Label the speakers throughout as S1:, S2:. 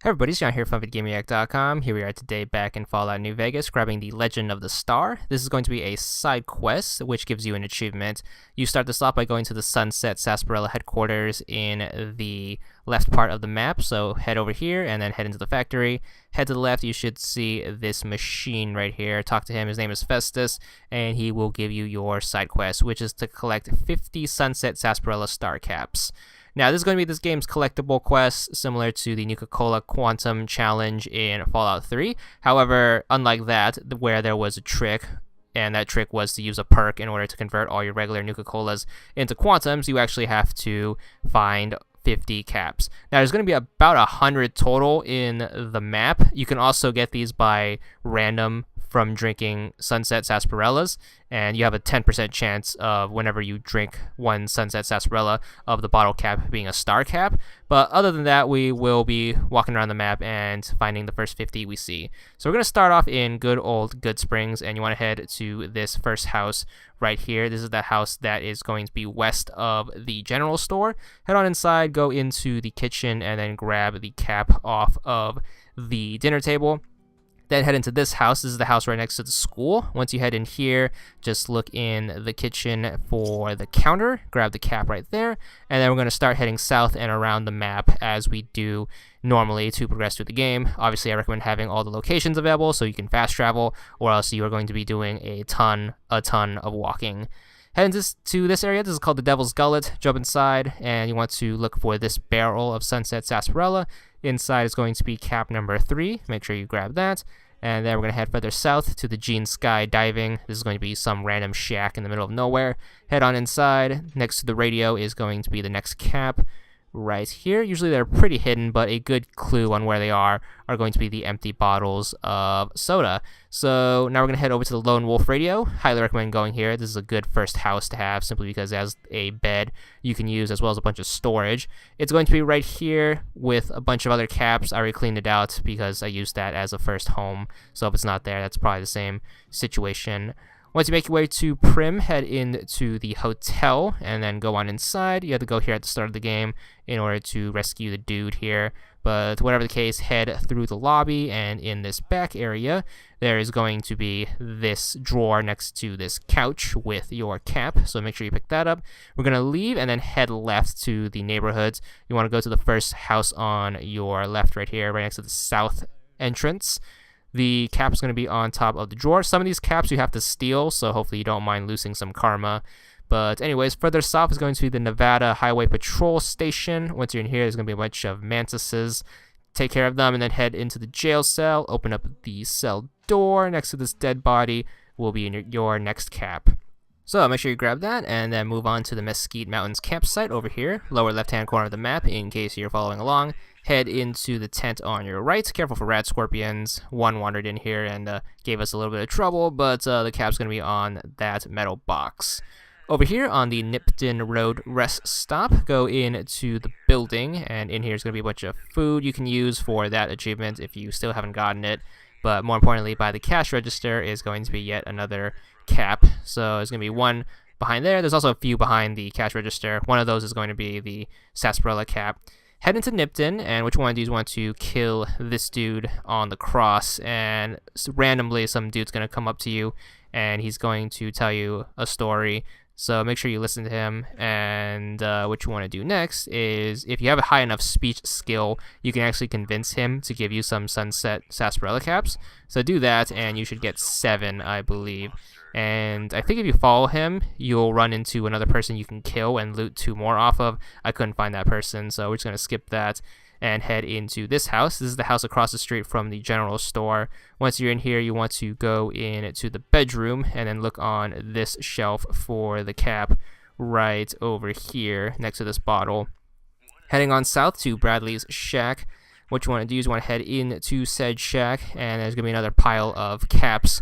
S1: Hey everybody, it's John here from VidGamiac.com. Here we are today back in Fallout New Vegas, grabbing the Legend of the Star. This is going to be a side quest, which gives you an achievement. You start this off by going to the Sunset Sarsaparilla headquarters in the left part of the map. So head over here and then head into the factory. Head to the left, you should see this machine right here. Talk to him, his name is Festus, and he will give you your side quest, which is to collect 50 Sunset Sarsaparilla Star Caps. Now, this is going to be this game's collectible quest, similar to the Nuka-Cola Quantum Challenge in Fallout 3. However, unlike that, where there was a trick, and that trick was to use a perk in order to convert all your regular Nuka-Colas into Quantums, you actually have to find 50 caps. Now, there's going to be about 100 total in the map. You can also get these by random from drinking Sunset Sarsaparillas, and you have a 10% chance of whenever you drink one Sunset Sarsaparilla of the bottle cap being a star cap. But other than that, we will be walking around the map and finding the first 50 we see. So we're going to start off in good old Good Springs, and you want to head to this first house right here. This is the house that is going to be west of the general store. Head on inside, go into the kitchen, and then grab the cap off of the dinner table. Then head into this house. This is the house right next to the school. Once you head in here, just look in the kitchen for the counter. Grab the cap right there. And then we're going to start heading south and around the map as we do normally to progress through the game. Obviously, I recommend having all the locations available so you can fast travel, or else you are going to be doing a ton of walking. Head into this area. This is called the Devil's Gullet. Jump inside, and you want to look for this barrel of Sunset Sarsaparilla. Inside is going to be cap number 3. Make sure you grab that. And then we're going to head further south to the Gene Sky Diving. This is going to be some random shack in the middle of nowhere. Head on inside. Next to the radio is going to be the next cap right here. Usually they're pretty hidden, but a good clue on where they are going to be the empty bottles of soda. So now we're going to head over to the Lone Wolf Radio. Highly recommend going here. This is a good first house to have simply because it has a bed you can use as well as a bunch of storage. It's going to be right here with a bunch of other caps. I already cleaned it out because I used that as a first home. So if it's not there, that's probably the same situation. Once you make your way to Prim, head into the hotel and then go on inside. You have to go here at the start of the game in order to rescue the dude here. But whatever the case, head through the lobby, and in this back area, there is going to be this drawer next to this couch with your cap. So make sure you pick that up. We're going to leave and then head left to the neighborhoods. You want to go to the first house on your left right here, right next to the south entrance. The cap is going to be on top of the drawer. Some of these caps you have to steal, so hopefully you don't mind losing some karma. But anyways, further south is going to be the Nevada Highway Patrol Station. Once you're in here, there's going to be a bunch of mantises. Take care of them and then head into the jail cell. Open up the cell door. Next to this dead body will be in your next cap. So make sure you grab that and then move on to the Mesquite Mountains campsite over here, lower left-hand corner of the map in case you're following along. Head into the tent on your right. Careful for rat scorpions. One wandered in here and gave us a little bit of trouble, but the cap's going to be on that metal box. Over here on the Nipton Road rest stop, go into the building, and in here is going to be a bunch of food you can use for that achievement if you still haven't gotten it. But more importantly, by the cash register is going to be yet another cap. So there's going to be one behind there. There's also a few behind the cash register. One of those is going to be the sarsaparilla cap. Head into Nipton, and what you want to do is want to kill this dude on the cross, and randomly some dude's going to come up to you, and he's going to tell you a story. So make sure you listen to him, and what you want to do next is, if you have a high enough speech skill, you can actually convince him to give you some Sunset Sarsaparilla caps. So do that, and you should get 7, I believe. And I think if you follow him, you'll run into another person you can kill and loot 2 more off of. I couldn't find that person, so we're just going to skip that and head into this house. This is the house across the street from the general store. Once you're in here, you want to go into the bedroom and then look on this shelf for the cap right over here next to this bottle. Heading on south to Bradley's shack. What you want to do is you want to head into said shack, and there's going to be another pile of caps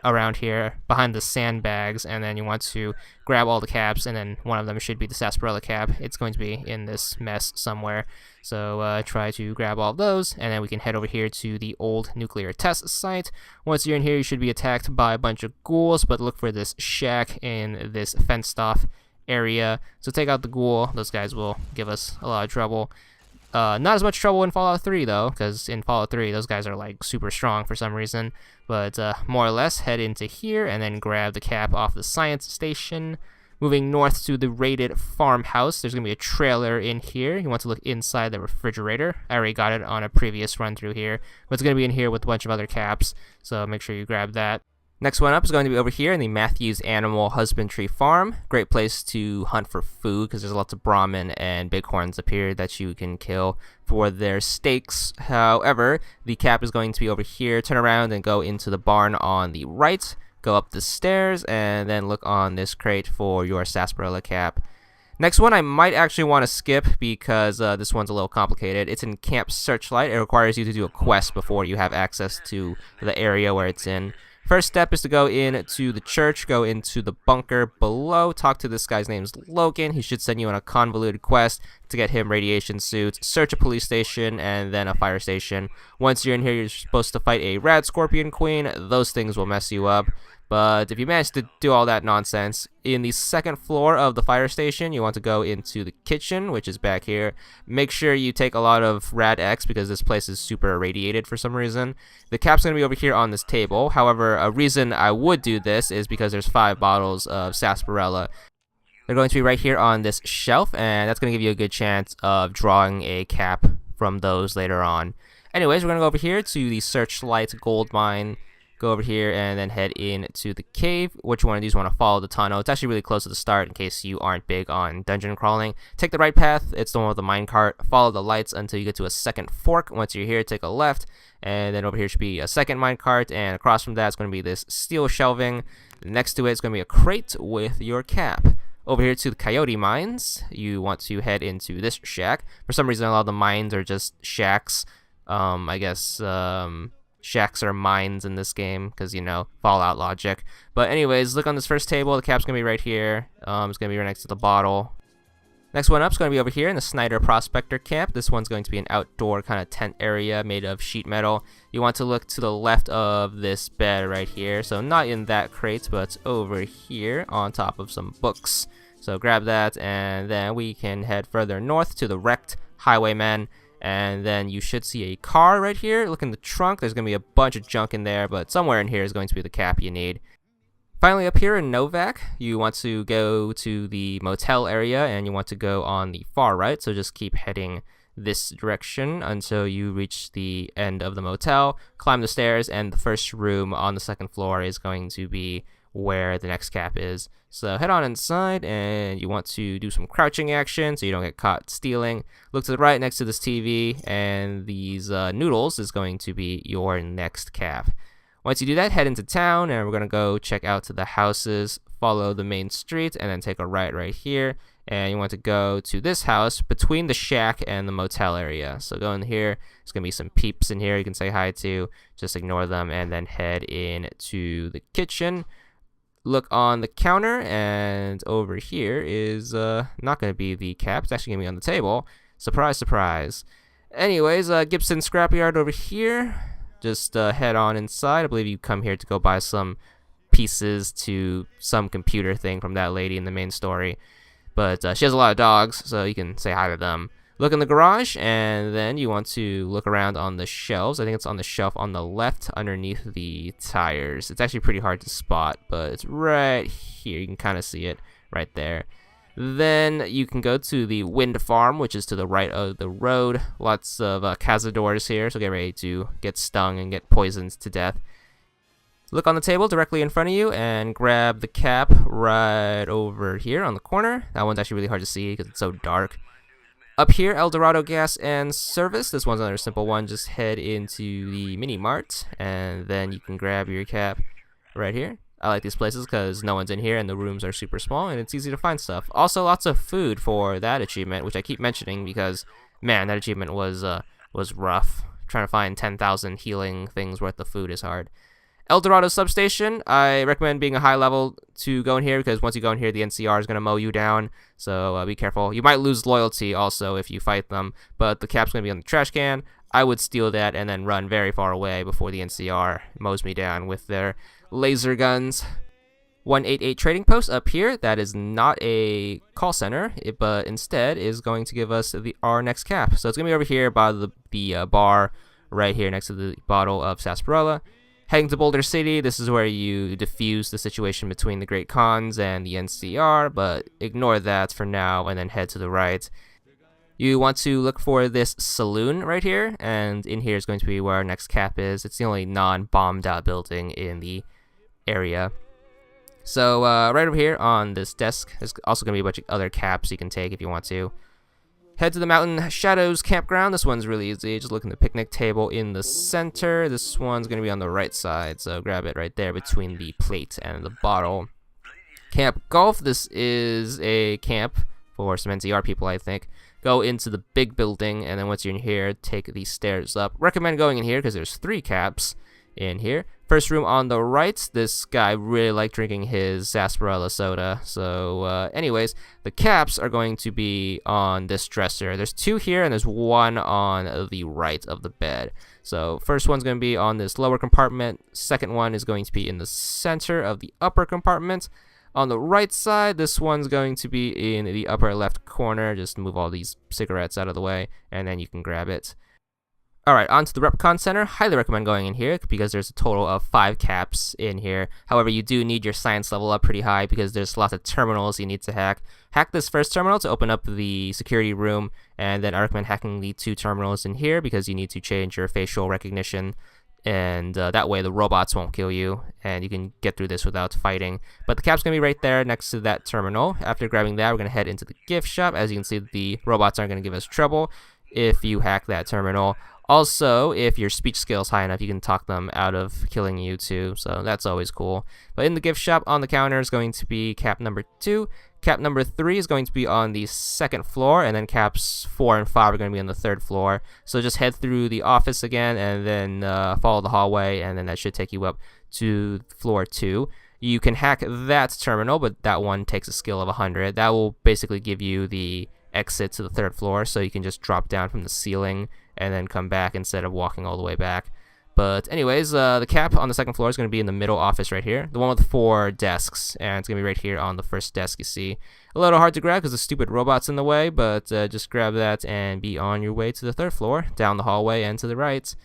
S1: around here behind the sandbags, and then you want to grab all the caps, and then one of them should be the sarsaparilla cap. It's going to be in this mess somewhere, so try to grab all of those, and then we can head over here to the old nuclear test site. Once you're in here, you should be attacked by a bunch of ghouls, but look for this shack in this fenced off area. So take out the ghoul. Those guys will give us a lot of trouble. Not as much trouble in Fallout 3 though, because in Fallout 3 those guys are like super strong for some reason. But more or less, head into here and then grab the cap off the science station. Moving north to the raided farmhouse, there's going to be a trailer in here. You want to look inside the refrigerator. I already got it on a previous run through here, but it's going to be in here with a bunch of other caps, so make sure you grab that. Next one up is going to be over here in the Matthews Animal Husbandry Farm. Great place to hunt for food because there's lots of Brahmin and bighorns up here that you can kill for their steaks. However, the cap is going to be over here. Turn around and go into the barn on the right. Go up the stairs and then look on this crate for your sarsaparilla cap. Next one I might actually want to skip because this one's a little complicated. It's in Camp Searchlight. It requires you to do a quest before you have access to the area where it's in. First step is to go into the church, go into the bunker below, talk to this guy's name is Logan. He should send you on a convoluted quest to get him radiation suits, search a police station, and then a fire station. Once you're in here, you're supposed to fight a rad scorpion queen. Those things will mess you up. But if you manage to do all that nonsense, in the second floor of the fire station, you want to go into the kitchen, which is back here. Make sure you take a lot of Rad X because this place is super irradiated for some reason. The cap's going to be over here on this table. However, a reason I would do this is because there's 5 bottles of sarsaparilla. They're going to be right here on this shelf, and that's going to give you a good chance of drawing a cap from those later on. Anyways, we're going to go over here to the Searchlight Gold Mine. Go over here and then head into the cave. What you want to do is you want to follow the tunnel. It's actually really close to the start in case you aren't big on dungeon crawling. Take the right path. It's the one with the minecart. Follow the lights until you get to a second fork. Once you're here, take a left. And then over here should be a second minecart. And across from that is going to be this steel shelving. Next to it is going to be a crate with your cap. Over here to the Coyote Mines, you want to head into this shack. For some reason, a lot of the mines are just shacks. I guess... shacks are mines in this game because, you know, Fallout logic. But anyways, look on this first table. The cap's going to be right here. It's going to be right next to the bottle. Next one up is going to be over here in the Snyder Prospector Camp. This one's going to be an outdoor kind of tent area made of sheet metal. You want to look to the left of this bed right here. So not in that crate, but over here on top of some books. So grab that, and then we can head further north to the wrecked Highwayman. And then you should see a car right here. Look in the trunk. There's going to be a bunch of junk in there, but somewhere in here is going to be the cap you need. Finally, up here in Novak, you want to go to the motel area, and you want to go on the far right. So just keep heading this direction until you reach the end of the motel. Climb the stairs, and the first room on the second floor is going to be where the next cap is. So head on inside, and you want to do some crouching action so you don't get caught stealing. Look to the right next to this TV, and these noodles is going to be your next cap. Once you do that, head into town, and we're going to go check out to the houses, follow the main street, and then take a right here. And you want to go to this house between the shack and the motel area. So go in here. There's going to be some peeps in here you can say hi to. Just ignore them, and then head into the kitchen. Look on the counter, and over here is not going to be the cap. It's actually going to be on the table. Surprise, surprise. Anyways, Gibson Scrapyard over here. Just head on inside. I believe you come here to go buy some pieces to some computer thing from that lady in the main story. But she has a lot of dogs, so you can say hi to them. Look in the garage, and then you want to look around on the shelves. I think it's on the shelf on the left underneath the tires. It's actually pretty hard to spot, but it's right here. You can kind of see it right there. Then you can go to the wind farm, which is to the right of the road. Lots of cazadores here, so get ready to get stung and get poisoned to death. Look on the table directly in front of you and grab the cap right over here on the corner. That one's actually really hard to see because it's so dark. Up here, El Dorado Gas and Service. This one's another simple one. Just head into the mini mart, and then you can grab your cap right here. I like these places because no one's in here, and the rooms are super small, and it's easy to find stuff. Also, lots of food for that achievement, which I keep mentioning because, man, that achievement was rough. Trying to find 10,000 healing things worth of food is hard. El Dorado Substation, I recommend being a high level to go in here because once you go in here, the NCR is going to mow you down, so be careful. You might lose loyalty also if you fight them, but the cap's going to be on the trash can. I would steal that and then run very far away before the NCR mows me down with their laser guns. 188 trading post up here. That is not a call center, but instead is going to give us our next cap. So it's going to be over here by the bar right here next to the bottle of sarsaparilla. Heading to Boulder City, this is where you diffuse the situation between the Great Khans and the NCR, but ignore that for now and then head to the right. You want to look for this saloon right here, and in here is going to be where our next cap is. It's the only non-bombed out building in the area. So right over here on this desk, there's also going to be a bunch of other caps you can take if you want to. Head to the Mountain Shadows Campground. This one's really easy. Just look at the picnic table in the center. This one's going to be on the right side, so grab it right there between the plate and the bottle. Camp Golf. This is a camp for some NCR people, I think. Go into the big building, and then once you're in here, take these stairs up. Recommend going in here because there's 3 caps in here. First room on the right. This guy really liked drinking his sarsaparilla soda. So anyways, the caps are going to be on this dresser. There's 2 here and there's 1 on the right of the bed. So first one's going to be on this lower compartment. Second one is going to be in the center of the upper compartment. On the right side, this one's going to be in the upper left corner. Just move all these cigarettes out of the way and then you can grab it. Alright, on to the Repcon Center. Highly recommend going in here because there's a total of 5 caps in here. However, you do need your science level up pretty high because there's lots of terminals you need to hack. Hack this first terminal to open up the security room, and then I recommend hacking the 2 terminals in here because you need to change your facial recognition, and that way the robots won't kill you and you can get through this without fighting. But the cap's going to be right there next to that terminal. After grabbing that, we're going to head into the gift shop. As you can see, the robots aren't going to give us trouble if you hack that terminal. Also, if your speech skill is high enough, you can talk them out of killing you too, so that's always cool. But in the gift shop, on the counter is going to be cap number 2. Cap number 3 is going to be on the 2nd floor, and then caps 4 and 5 are going to be on the 3rd floor. So just head through the office again, and then follow the hallway, and then that should take you up to floor 2. You can hack that terminal, but that one takes a skill of 100. That will basically give you the exit to the 3rd floor, so you can just drop down from the ceiling and then come back instead of walking all the way back. But anyways, the cap on the 2nd floor is going to be in the middle office right here, the one with 4 desks, and it's going to be right here on the first desk. You see, a little hard to grab because the stupid robot's in the way, but just grab that and be on your way to the 3rd floor, down the hallway and to the right.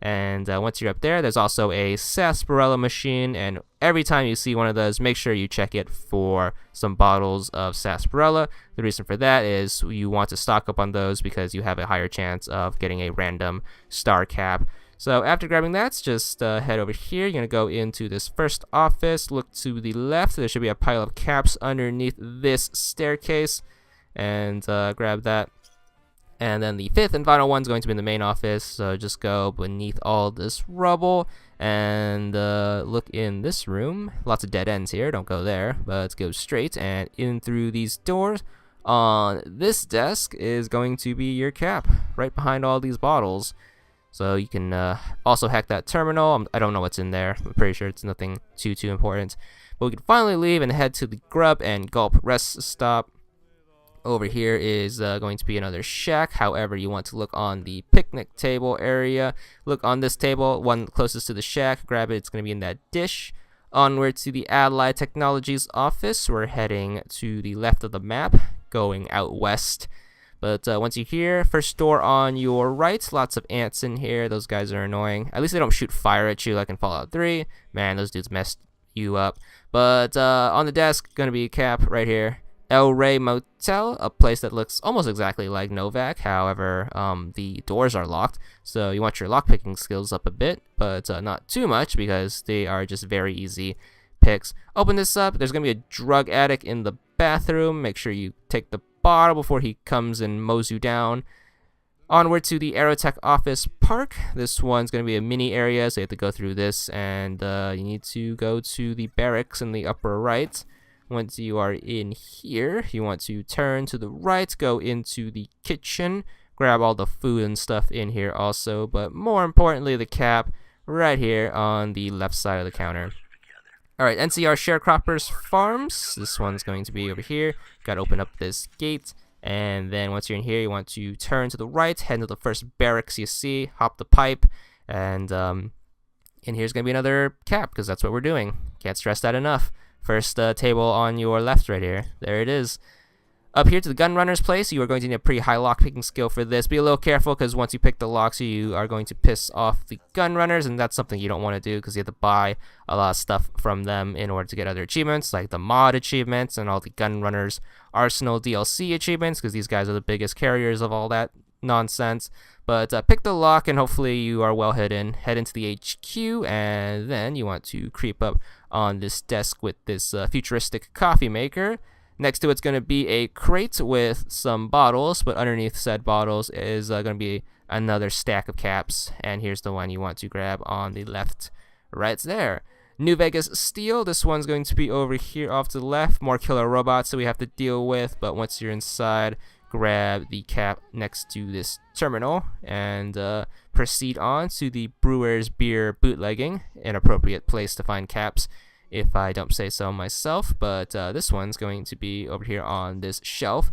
S1: And once you're up there, there's also a sarsaparilla machine, and every time you see one of those, make sure you check it for some bottles of sarsaparilla. The reason for that is you want to stock up on those because you have a higher chance of getting a random star cap. So after grabbing that, just head over here. You're going to go into this first office. Look to the left. There should be a pile of caps underneath this staircase, and grab that. And then the 5th and final one is going to be in the main office, so just go beneath all this rubble and look in this room. Lots of dead ends here, don't go there, but let's go straight and in through these doors. On this desk is going to be your cap, right behind all these bottles. So you can also hack that terminal. I don't know what's in there, I'm pretty sure it's nothing too important. But we can finally leave and head to the Grub and Gulp rest stop. Over here is going to be another shack. However, you want to look on the picnic table area. Look on this table, one closest to the shack. Grab it. It's going to be in that dish. Onward to the Allied Technologies office. We're heading to the left of the map, going out west. But once you're here, first door on your right. Lots of ants in here. Those guys are annoying. At least they don't shoot fire at you like in Fallout 3. Man, those dudes messed you up. But on the desk, going to be a cap right here. El Rey Motel, a place that looks almost exactly like Novak. However, the doors are locked, so you want your lockpicking skills up a bit, but not too much because they are just very easy picks. Open this up. There's going to be a drug addict in the bathroom. Make sure you take the bottle before he comes and mows you down. Onward to the Aerotech office park. This one's going to be a mini area, so you have to go through this, and you need to go to the barracks in the upper right. Once you are in here, you want to turn to the right, go into the kitchen, grab all the food and stuff in here also, but more importantly, the cap right here on the left side of the counter. Alright, NCR Sharecroppers Farms. This one's going to be over here. Got to open up this gate, and then once you're in here, you want to turn to the right, head to the first barracks you see, hop the pipe, and in here's going to be another cap, because that's what we're doing. Can't stress that enough. First table on your left right here. There it is. Up here to the gun runner's place, you are going to need a pretty high lock picking skill for this. Be a little careful because once you pick the locks, you are going to piss off the gun runners, and that's something you don't want to do because you have to buy a lot of stuff from them in order to get other achievements, like the mod achievements and all the gun runners arsenal DLC achievements, because these guys are the biggest carriers of all that nonsense. But pick the lock, and hopefully you are well hidden. Head into the HQ, and then you want to creep up on this desk with this futuristic coffee maker. Next to it's going to be a crate with some bottles, but underneath said bottles is going to be another stack of caps, and here's the one you want to grab on the left right there. New Vegas Steel, this one's going to be over here off to the left. More killer robots that we have to deal with, but once you're inside, grab the cap next to this terminal and proceed on to the Brewer's Beer bootlegging, an appropriate place to find caps if I don't say so myself, but this one's going to be over here on this shelf.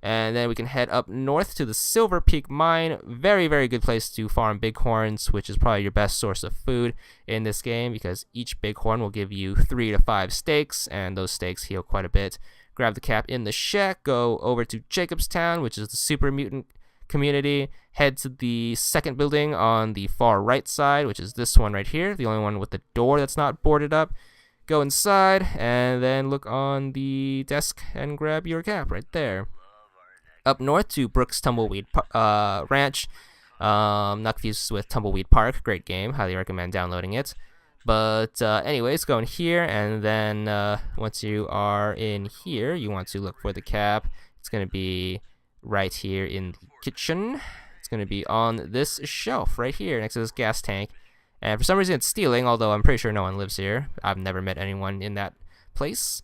S1: And then we can head up north to the Silver Peak Mine. Very, very good place to farm bighorns, which is probably your best source of food in this game because each bighorn will give you 3 to 5 steaks, and those steaks heal quite a bit. Grab the cap in the shack, go over to Jacobstown, which is the super mutant community. Head to the second building on the far right side, which is this one right here, the only one with the door that's not boarded up. Go inside and then look on the desk and grab your cap right there. Up north to Brooks Tumbleweed Ranch. Not confused with Tumbleweed Park. Great game. Highly recommend downloading it. But anyways, go in here, and then once you are in here, you want to look for the cap. It's going to be right here in the kitchen. It's going to be on this shelf right here next to this gas tank. And for some reason it's stealing, although I'm pretty sure no one lives here. I've never met anyone in that place.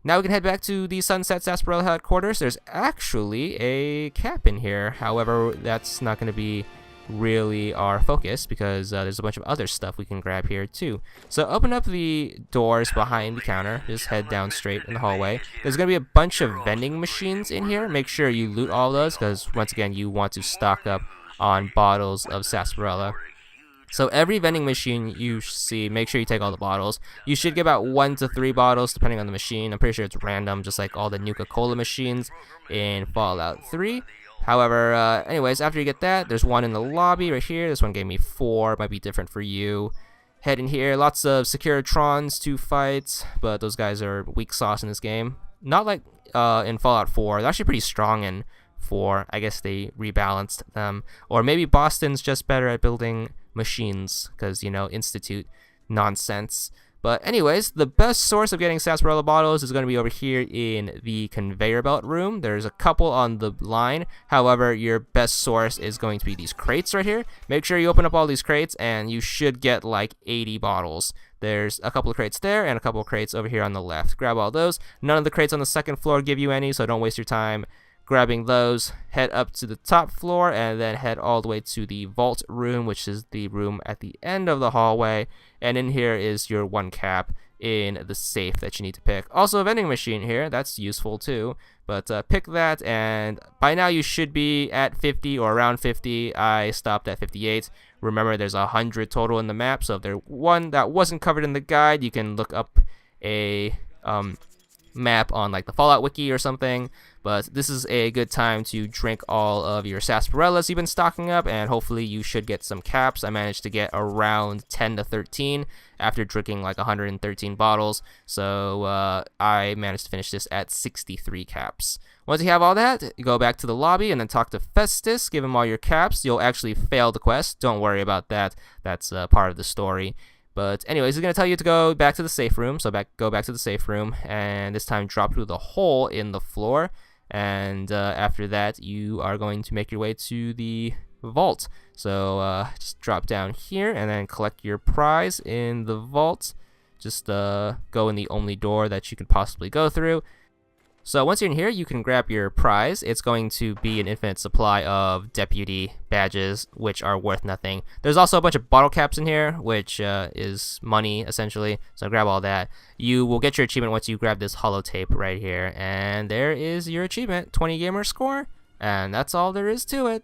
S1: Now we can head back to the Sunset Sarsaparilla headquarters. There's actually a cap in here. However, that's not going to be really our focus because there's a bunch of other stuff we can grab here too. So open up the doors behind the counter. Just head down straight in the hallway. There's going to be a bunch of vending machines in here. Make sure you loot all those because once again you want to stock up on bottles of sarsaparilla. So every vending machine you see, make sure you take all the bottles. You should get about 1 to 3 bottles depending on the machine. I'm pretty sure it's random, just like all the Nuka-Cola machines in Fallout 3. However, anyways, after you get that, there's one in the lobby right here. This one gave me 4. Might be different for you. Head in here. Lots of Securitrons to fight, but those guys are weak sauce in this game. Not like in Fallout 4. They're actually pretty strong in 4. I guess they rebalanced them. Or maybe Boston's just better at building machines because, you know, Institute nonsense. But anyways, the best source of getting sarsaparilla bottles is going to be over here in the conveyor belt room. There's a couple on the line. However, your best source is going to be these crates right here. Make sure you open up all these crates and you should get like 80 bottles. There's a couple of crates there and a couple of crates over here on the left. Grab all those. None of the crates on the second floor give you any, so don't waste your time grabbing those. Head up to the top floor and then head all the way to the vault room, which is the room at the end of the hallway. And in here is your 1 cap in the safe that you need to pick. Also a vending machine here, that's useful too. But pick that, and by now you should be at 50 or around 50. I stopped at 58. Remember, there's 100 total in the map, so if there's one that wasn't covered in the guide, you can look up a map on like the Fallout wiki or something. But this is a good time to drink all of your sarsaparillas you've been stocking up, and hopefully you should get some caps. I managed to get around 10 to 13 after drinking like 113 bottles, so I managed to finish this at 63 caps. Once you have all that, you go back to the lobby and then talk to Festus, give him all your caps. You'll actually fail the quest, don't worry about that, that's part of the story. But anyways, he's going to tell you to go back to the safe room, so go back to the safe room, and this time drop through the hole in the floor. And after that, you are going to make your way to the vault. So just drop down here and then collect your prize in the vault. Just go in the only door that you can possibly go through. So once you're in here, you can grab your prize. It's going to be an infinite supply of deputy badges, which are worth nothing. There's also a bunch of bottle caps in here, which is money, essentially. So grab all that. You will get your achievement once you grab this holotape right here. And there is your achievement, 20 gamer score. And that's all there is to it.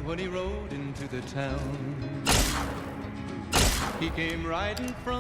S2: When he rode into the town, He came riding from